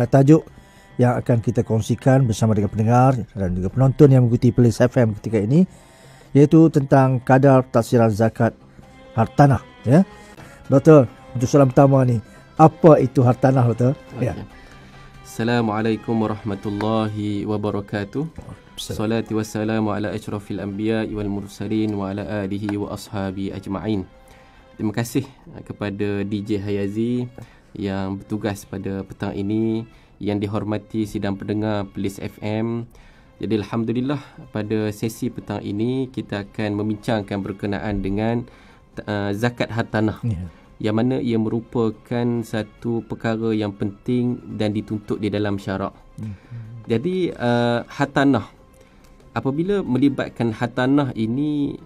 Tajuk yang akan kita kongsikan bersama dengan pendengar dan juga penonton yang mengikuti Playlist FM ketika ini, iaitu tentang kadar taksiran zakat hartanah. Ya, Doktor, untuk soalan pertama ni, apa itu hartanah, Doktor? Okay. Ya. Assalamualaikum warahmatullahi wabarakatuh. Salatu wassalamu ala asyrafil anbiya wal mursalin wa ala alihi wa ashabi ajma'in. Terima kasih kepada DJ Hayazi yang bertugas pada petang ini, yang dihormati sidang pendengar Playlist FM. Jadi alhamdulillah, pada sesi petang ini kita akan membincangkan berkenaan dengan zakat hartanah. Yang mana ia merupakan satu perkara yang penting dan dituntut di dalam syarak. Jadi hartanah, apabila melibatkan hartanah ini,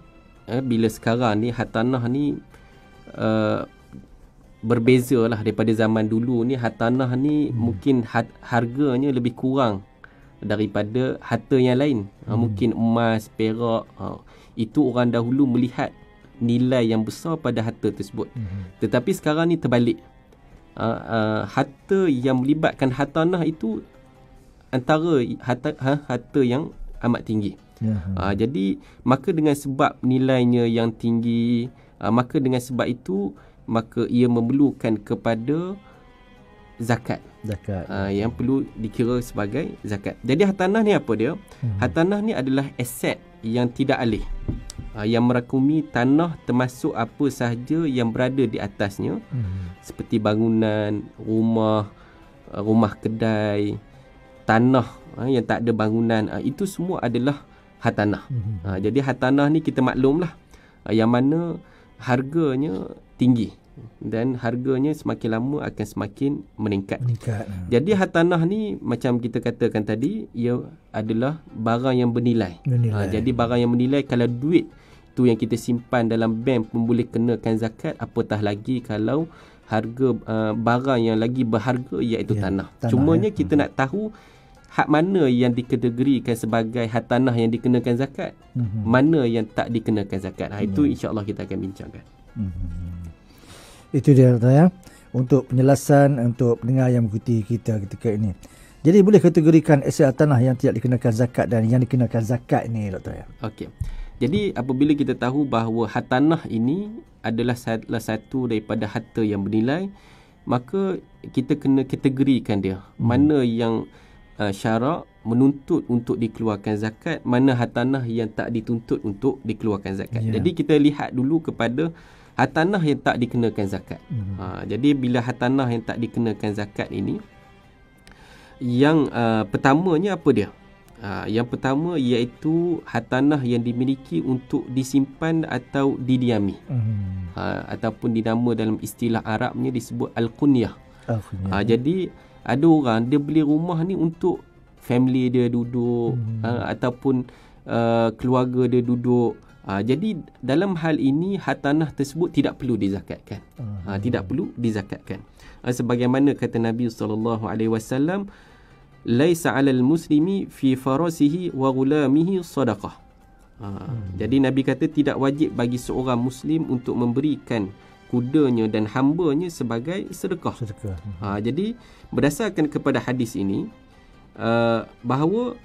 bila sekarang ni hartanah ni berbeza lah daripada zaman dulu ni. Hartanah ni mungkin harganya lebih kurang daripada harta yang lain. Mungkin emas, perak, itu orang dahulu melihat nilai yang besar pada harta tersebut. Tetapi sekarang ni terbalik. Harta yang melibatkan hartanah itu antara harta yang amat tinggi. Jadi maka dengan sebab nilainya yang tinggi, maka dengan sebab itu maka ia memerlukan kepada zakat. Yang perlu dikira sebagai zakat. Jadi hartanah ni apa dia? Hartanah ni adalah aset yang tidak alih, yang merakumi tanah termasuk apa sahaja yang berada di atasnya, seperti bangunan, rumah kedai, tanah yang tak ada bangunan, itu semua adalah hartanah. Jadi hartanah ni kita maklumlah, yang mana harganya tinggi dan harganya semakin lama akan semakin meningkat. Jadi hartanah ni macam kita katakan tadi, ia adalah barang yang bernilai. Jadi barang yang bernilai, kalau duit tu yang kita simpan dalam bank pun boleh kenakan zakat, apatah lagi kalau harga barang yang lagi berharga, iaitu tanah. Cumanya kita nak tahu hak mana yang dikategorikan sebagai hartanah yang dikenakan zakat, mana yang tak dikenakan zakat. Itu insya-Allah kita akan bincangkan. Itu dia, Doktor, ya, untuk penjelasan untuk pendengar yang mengikuti kita ketika ini. Jadi boleh kategorikan aset hartanah yang tidak dikenakan zakat dan yang dikenakan zakat ini, Doktor, ya. Okey. Jadi apabila kita tahu bahawa hartanah ini adalah salah satu daripada harta yang bernilai, maka kita kena kategorikan dia. Mana yang syarak menuntut untuk dikeluarkan zakat, mana hartanah yang tak dituntut untuk dikeluarkan zakat. Jadi kita lihat dulu kepada hartanah yang tak dikenakan zakat. Jadi bila hartanah yang tak dikenakan zakat ini, yang pertamanya apa dia? Yang pertama iaitu hartanah yang dimiliki untuk disimpan atau didiami. Ataupun dinama dalam istilah Arabnya disebut al-qunyah. Jadi ada orang dia beli rumah ni untuk family dia duduk, ataupun keluarga dia duduk. Jadi dalam hal ini hartanah tersebut tidak perlu dizakatkan. Tidak perlu dizakatkan. Sebagaimana kata Nabi SAW, laisa 'alal muslimi fi farasihi wa ghulamihi sadaqah. Jadi Nabi kata tidak wajib bagi seorang muslim untuk memberikan kudanya dan hambanya sebagai sedekah. Jadi berdasarkan kepada hadis ini, bahawa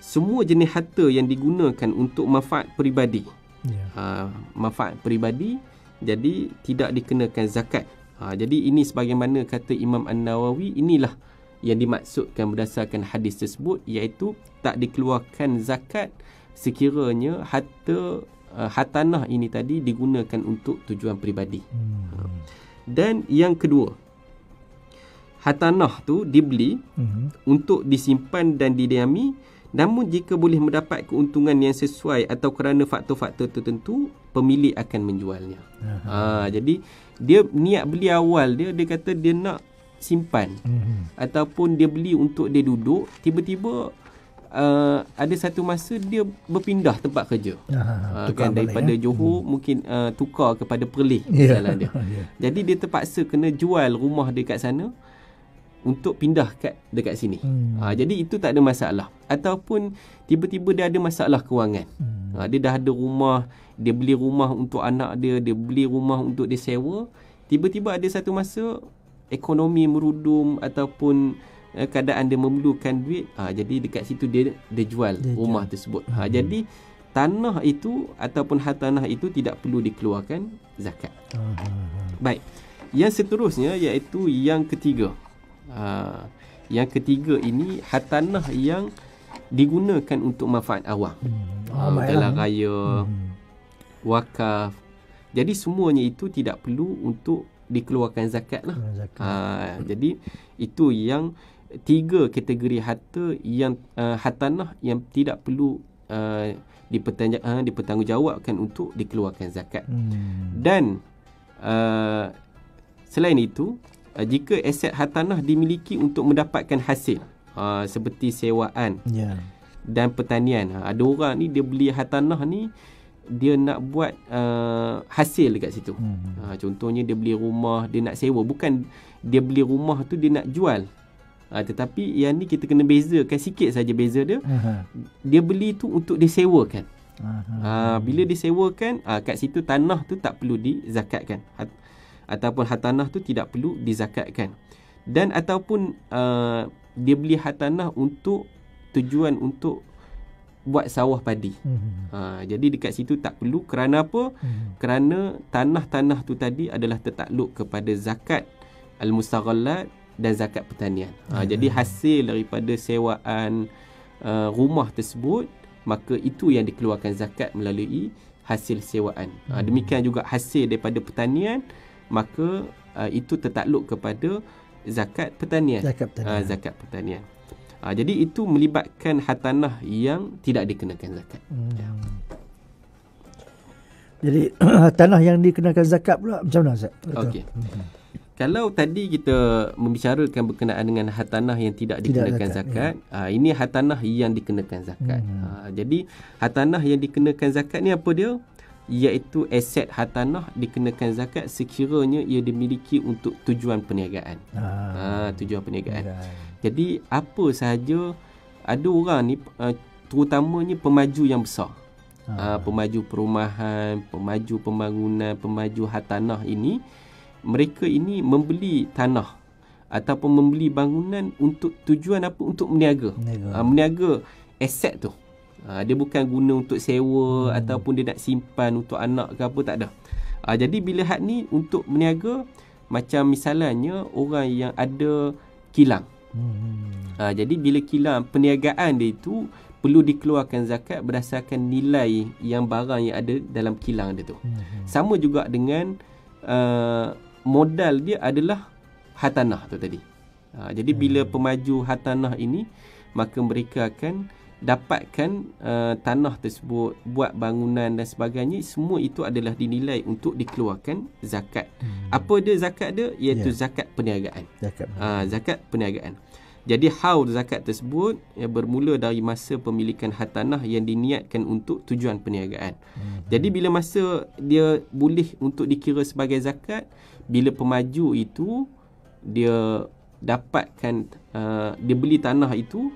semua jenis harta yang digunakan untuk manfaat peribadi, manfaat peribadi, jadi tidak dikenakan zakat. Jadi ini sebagaimana kata Imam An-Nawawi, inilah yang dimaksudkan berdasarkan hadis tersebut, iaitu tak dikeluarkan zakat sekiranya hartanah ini tadi digunakan untuk tujuan peribadi. Dan yang kedua, hartanah tu dibeli untuk disimpan dan didiami, namun jika boleh mendapat keuntungan yang sesuai atau kerana faktor-faktor tertentu, pemilik akan menjualnya. Jadi dia niat beli awal dia kata dia nak simpan, ataupun dia beli untuk dia duduk, tiba-tiba ada satu masa dia berpindah tempat kerja, kan, daripada Johor mungkin tukar kepada Perlis misalnya dia. Jadi dia terpaksa kena jual rumah dia kat sana untuk pindah dekat sini. Jadi itu tak ada masalah. Ataupun tiba-tiba dia ada masalah kewangan. Dia dah ada rumah dia beli rumah untuk anak dia, dia beli rumah untuk dia sewa, tiba-tiba ada satu masa ekonomi merudum ataupun keadaan dia memerlukan duit, jadi dekat situ dia jual rumah tersebut. Jadi tanah itu ataupun hartanah itu tidak perlu dikeluarkan zakat. Baik. Yang seterusnya iaitu yang ketiga. Yang ketiga ini hartanah yang digunakan untuk manfaat awam. Jalan raya, wakaf. Jadi semuanya itu tidak perlu untuk dikeluarkan zakat lah. Jadi itu yang 3 kategori harta yang hartanah yang tidak perlu dipertanggungjawabkan untuk dikeluarkan zakat. Dan selain itu, jika aset hartanah dimiliki untuk mendapatkan hasil, seperti sewaan dan pertanian. Ada orang ni dia beli hartanah ni, dia nak buat hasil dekat situ. Contohnya dia beli rumah, dia nak sewa. Bukan dia beli rumah tu dia nak jual. Tetapi yang ni kita kena bezakan sikit saja beza dia. Dia beli tu untuk disewakan. Bila disewakan, kat situ tanah tu tak perlu dizakatkan. Ataupun hartanah tu tidak perlu dizakatkan. Dan ataupun dia beli hartanah untuk tujuan untuk buat sawah padi. Jadi dekat situ tak perlu. Kerana apa? Kerana tanah-tanah tu tadi adalah tertakluk kepada zakat al-mustaghallat dan zakat pertanian. Jadi hasil daripada sewaan rumah tersebut, maka itu yang dikeluarkan zakat melalui hasil sewaan. Demikian juga hasil daripada pertanian, maka itu tertakluk kepada zakat pertanian. Zakat pertanian. Jadi itu melibatkan hartanah yang tidak dikenakan zakat. Jadi tanah yang dikenakan zakat pula macam mana, Ustaz? Okey. Kalau tadi kita membicarakan berkenaan dengan hartanah yang tidak dikenakan zakat, ini hartanah yang dikenakan zakat. Jadi hartanah yang dikenakan zakat ni apa dia? Iaitu aset hartanah dikenakan zakat sekiranya ia dimiliki untuk tujuan perniagaan. Tujuan perniagaan. Jadi apa sahaja, ada orang ni terutamanya pemaju yang besar. Pemaju perumahan, pemaju pembangunan, pemaju hartanah ini, mereka ini membeli tanah ataupun membeli bangunan untuk tujuan apa? Untuk meniaga. Meniaga aset tu. Dia bukan guna untuk sewa ataupun dia nak simpan untuk anak ke apa, tak ada. Jadi bila hak ni untuk meniaga, macam misalnya orang yang ada kilang. Jadi bila kilang, perniagaan dia itu perlu dikeluarkan zakat berdasarkan nilai yang barang yang ada dalam kilang dia tu. Sama juga dengan modal dia adalah hartanah tu tadi. Jadi bila pemaju hartanah ini, maka mereka akan dapatkan tanah tersebut, buat bangunan dan sebagainya, semua itu adalah dinilai untuk dikeluarkan zakat. Apa dia zakat dia? Iaitu zakat perniagaan. Zakat perniagaan. Jadi haul zakat tersebut bermula dari masa pemilikan hartanah yang diniatkan untuk tujuan perniagaan. Jadi bila masa dia boleh untuk dikira sebagai zakat, bila pemaju itu dia dapatkan, dia beli tanah itu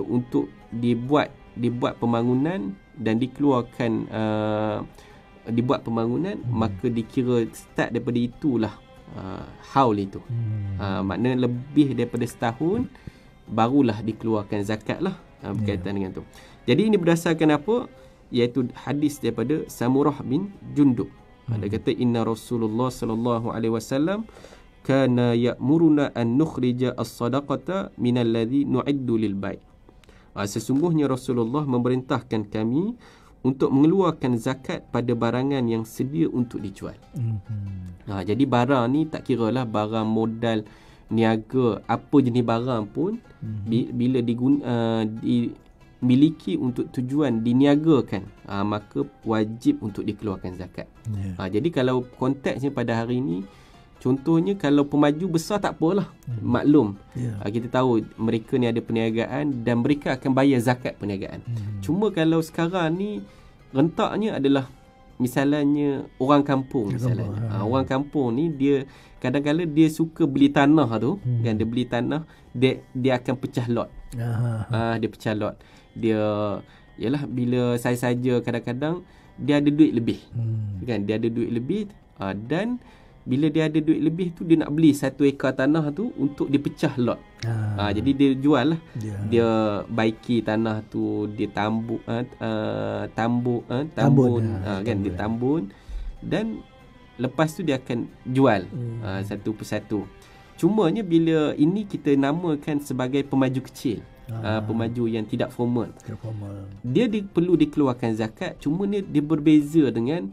untuk dibuat pembangunan dan dikeluarkan, dibuat pembangunan, maka dikira start daripada itulah haul itu. Maknanya lebih daripada setahun barulah dikeluarkan zakat lah, berkaitan dengan tu. Jadi ini berdasarkan apa? Iaitu hadis daripada Samurah bin Jundub. Dia kata inna Rasulullah sallallahu alaihi wasallam kana ya'muruna an nukhrija as-sadaqata min alladhi nu'iddu lil bai'. Sesungguhnya Rasulullah memerintahkan kami untuk mengeluarkan zakat pada barangan yang sedia untuk dijual. Jadi barang ni tak kiralah barang modal niaga, apa jenis barang pun, bila dimiliki untuk tujuan diniagakan, maka wajib untuk dikeluarkan zakat. Jadi kalau konteksnya pada hari ini, contohnya kalau pemaju besar tak apalah, maklum. Kita tahu mereka ni ada perniagaan dan mereka akan bayar zakat perniagaan. Cuma kalau sekarang ni rentaknya adalah misalnya orang kampung misalnya. Orang kampung ni dia kadang-kadang dia suka beli tanah tu, kan, dia beli tanah, dia akan pecah lot. Dia pecah lot. Dia ialah bila saya saja kadang-kadang dia ada duit lebih. Kan, dia ada duit lebih, dan bila dia ada duit lebih tu, dia nak beli 1 ekar tanah tu untuk dipecah lot. Jadi dia jual lah. Dia baiki tanah tu, dia tambun, kan, dia tambun, dan lepas tu dia akan jual satu persatu. Cumanya bila ini kita namakan sebagai pemaju kecil, pemaju yang tidak formal. Dia perlu dikeluarkan zakat, cuma dia berbeza dengan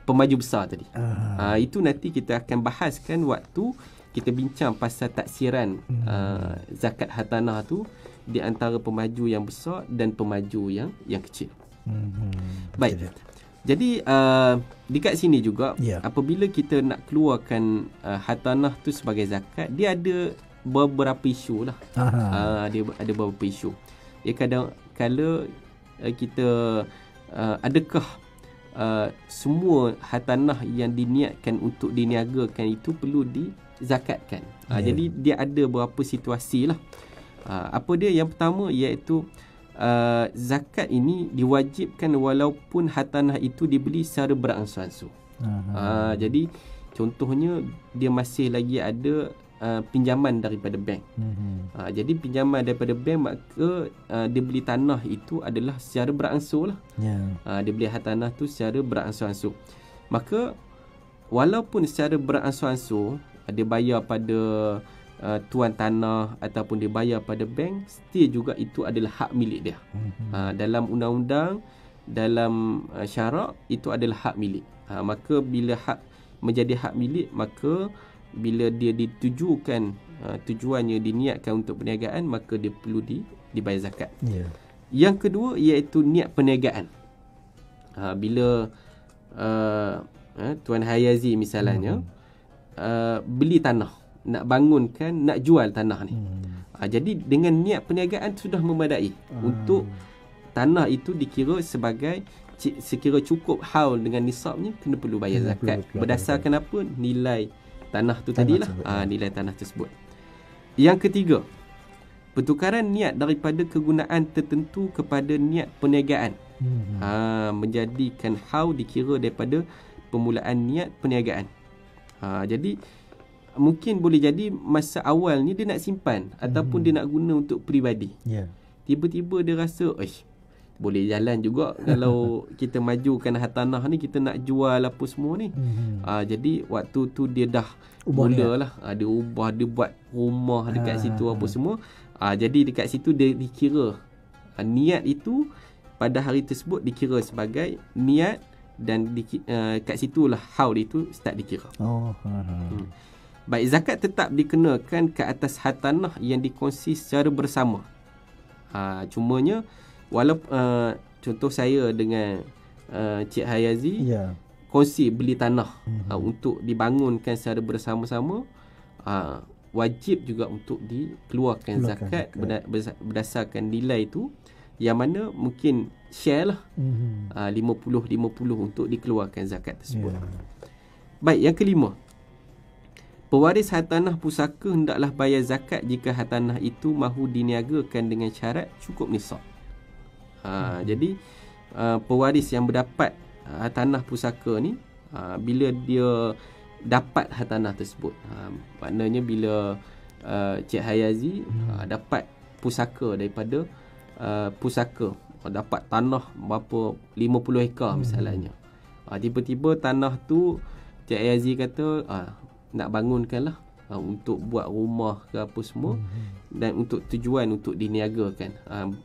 pemaju besar tadi. Itu nanti kita akan bahaskan waktu kita bincang pasal taksiran zakat hartanah tu di antara pemaju yang besar dan pemaju yang kecil. Baik. Jadi dekat sini juga, apabila kita nak keluarkan hartanah tu sebagai zakat, dia ada beberapa isu lah. Dia ada beberapa isu. Ya, kadang-kala kita adakah semua hartanah yang diniatkan untuk diniagakan itu perlu dizakatkan? Jadi dia ada beberapa situasi lah. Apa dia? Yang pertama iaitu zakat ini diwajibkan walaupun hartanah itu dibeli secara beransur-ansur. Jadi contohnya dia masih lagi ada pinjaman daripada bank. Jadi pinjaman daripada bank, maka dia beli tanah itu adalah secara beransur lah. Dia beli hartanah tu secara beransur-ansur. Maka walaupun secara beransur-ansur, dia bayar pada tuan tanah ataupun dia bayar pada bank, still juga itu adalah hak milik dia. Dalam undang-undang, dalam syarak, itu adalah hak milik. Maka bila hak menjadi hak milik, maka bila dia ditujukan, tujuannya diniatkan untuk perniagaan, maka dia perlu dibayar zakat. Yang kedua iaitu niat perniagaan. Bila Tuan Hayazi misalnya beli tanah, nak bangunkan, nak jual tanah ni. Jadi dengan niat perniagaan sudah memadai untuk tanah itu dikira sebagai, sekira cukup haul dengan nisabnya, kena perlu bayar zakat. Berdasarkan apa? Nilai tanah tu tadilah. Nilai tanah tersebut. Yang ketiga, pertukaran niat daripada kegunaan tertentu kepada niat perniagaan. Menjadikan haul dikira daripada permulaan niat perniagaan. Jadi mungkin boleh jadi masa awal ni dia nak simpan ataupun dia nak guna untuk peribadi. Tiba-tiba dia rasa, boleh jalan juga kalau kita majukan hartanah ni, kita nak jual apa semua ni. Jadi waktu tu dia dah mulalah, dia ubah, dia buat rumah dekat situ apa semua. Jadi dekat situ dia dikira niat itu pada hari tersebut dikira sebagai niat, dan kat situlah haul itu start dikira. Baik, zakat tetap dikenakan ke atas hartanah yang dikongsi secara bersama. Cumanya walaupun contoh saya dengan Cik Hayazi kongsi beli tanah untuk dibangunkan secara bersama-sama, wajib juga untuk dikeluarkan zakat berdasarkan nilai itu, yang mana mungkin share lah 50-50 untuk dikeluarkan zakat tersebut. Baik, yang kelima, pewaris hartanah pusaka hendaklah bayar zakat jika hartanah itu mahu diniagakan dengan syarat cukup nisab. Jadi pewaris yang berdapat hartanah pusaka ni, bila dia dapat hartanah tersebut, maknanya bila Cik Hayazi dapat pusaka daripada pusaka, dapat tanah berapa 50 ekar misalnya. Tiba-tiba tanah tu Cik Hayazi kata nak bangunkan lah, untuk buat rumah ke apa semua, dan untuk tujuan untuk diniagakan.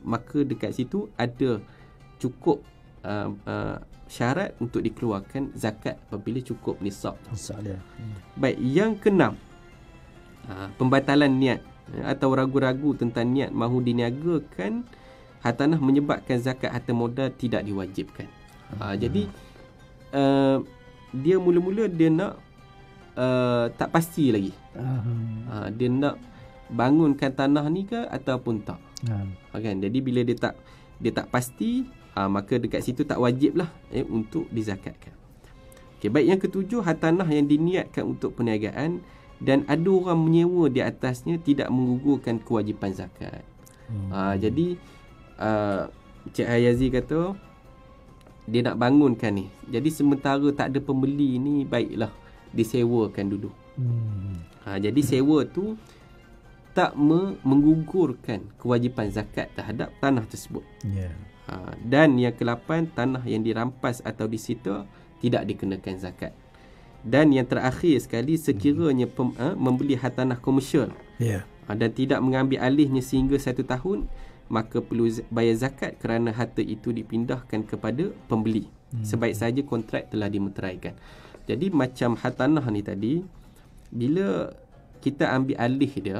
Maka dekat situ ada cukup syarat untuk dikeluarkan zakat apabila cukup nisab. Baik, yang keenam, pembatalan niat atau ragu-ragu tentang niat mahu diniagakan hartanah menyebabkan zakat harta modal tidak diwajibkan. Jadi dia mula-mula dia nak tak pasti lagi. Dia nak bangunkan tanah ni ke ataupun tak. Kan? Jadi bila dia tak pasti, maka dekat situ tak wajiblah untuk dizakatkan. Baik, yang ketujuh, hartanah yang diniatkan untuk perniagaan dan ada orang menyewa di atasnya tidak menggugurkan kewajipan zakat. Jadi Cik Hayazi kata dia nak bangunkan ni. Jadi sementara tak ada pembeli ni, baiklah disewakan dulu. Jadi sewa tu tak menggugurkan kewajipan zakat terhadap tanah tersebut. Dan yang ke-8, tanah yang dirampas atau disita tidak dikenakan zakat. Dan yang terakhir sekali, sekiranya membeli hartanah komersial dan tidak mengambil alihnya sehingga 1 tahun, maka perlu bayar zakat kerana harta itu dipindahkan kepada pembeli. Sebaik saja kontrak telah dimeteraikan. Jadi macam hartanah ni tadi, bila kita ambil alih dia,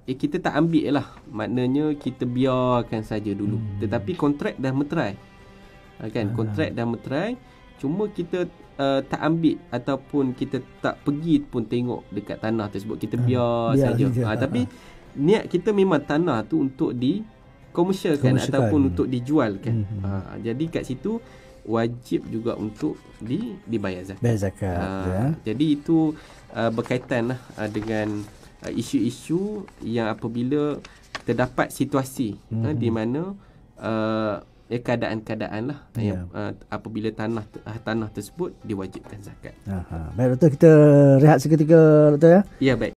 kita tak ambil lah, maknanya kita biarkan saja dulu. Tetapi kontrak dah meterai, kan? Kontrak dah meterai, cuma kita tak ambil ataupun kita tak pergi pun tengok dekat tanah tersebut, kita biar saja. Tapi niat kita memang tanah tu untuk dikomersialkan ataupun untuk dijualkan. Jadi kat situ wajib juga untuk dibayar zakat. Bayar zakat. Jadi itu berkaitan dengan isu-isu yang apabila terdapat situasi di mana keadaan-keadaan lah yang apabila tanah tersebut diwajibkan zakat. Baik doktor, kita rehat seketika doktor ya. Ya, baik.